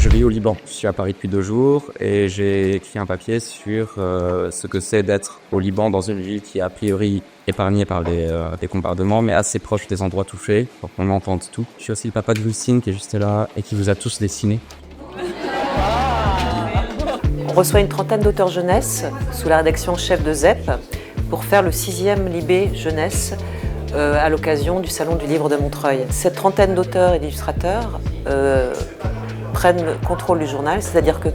Je vis au Liban. Je suis à Paris depuis 2 jours et j'ai écrit un papier sur ce que c'est d'être au Liban dans une ville qui est a priori épargnée par des bombardements, mais assez proche des endroits touchés pour qu'on entende tout. Je suis aussi le papa de Lucine qui est juste là et qui vous a tous dessiné. On reçoit une trentaine d'auteurs jeunesse sous la rédaction chef de ZEP pour faire le 6e Libé jeunesse à l'occasion du Salon du Livre de Montreuil. Cette trentaine d'auteurs et d'illustrateurs prennent le contrôle du journal, c'est-à-dire que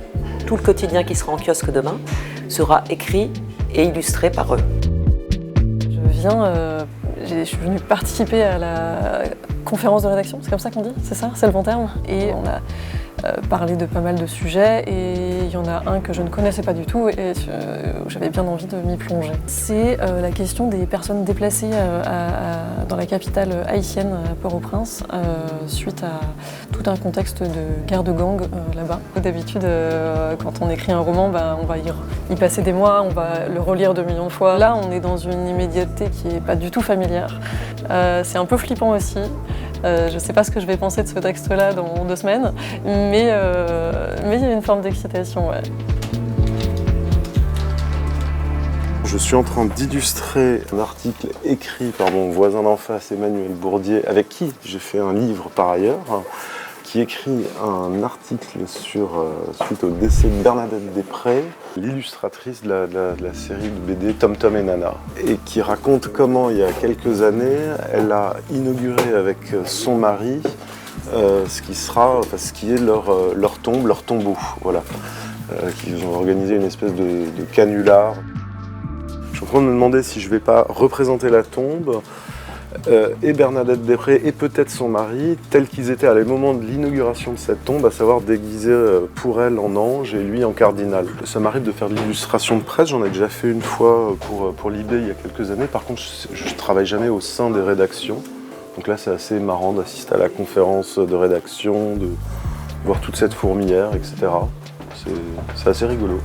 tout le quotidien qui sera en kiosque demain sera écrit et illustré par eux. Je suis venue participer à la conférence de rédaction, c'est comme ça qu'on dit, c'est ça, c'est le bon terme. Et on a parlé de pas mal de sujets et il y en a un que je ne connaissais pas du tout et j'avais bien envie de m'y plonger. C'est la question des personnes déplacées dans la capitale haïtienne, à Port-au-Prince, suite à tout un contexte de guerre de gang là-bas. D'habitude, quand on écrit un roman, on va y passer des mois, on va le relire 2 millions de fois. Là, on est dans une immédiateté qui n'est pas du tout familière. C'est un peu flippant aussi. Je ne sais pas ce que je vais penser de ce texte-là dans 2 semaines, mais il y a une forme d'excitation. Ouais. Je suis en train d'illustrer un article écrit par mon voisin d'en face, Emmanuel Bourdier, avec qui j'ai fait un livre par ailleurs, qui écrit un article suite au décès de Bernadette Després, l'illustratrice de la série de BD Tom Tom et Nana, et qui raconte comment, il y a quelques années, elle a inauguré avec son mari ce qui est leur tombe, leur tombeau. Voilà. Ils ont organisé une espèce de canular. Je suis en train de me demander si je ne vais pas représenter la tombe et Bernadette Després et peut-être son mari, tels qu'ils étaient à le moment de l'inauguration de cette tombe, à savoir déguisés pour elle en ange et lui en cardinal. Ça m'arrive de faire de l'illustration de presse, j'en ai déjà fait une fois pour Libé il y a quelques années. Par contre, je ne travaille jamais au sein des rédactions. Donc là, c'est assez marrant d'assister à la conférence de rédaction, de voir toute cette fourmilière, etc. C'est assez rigolo.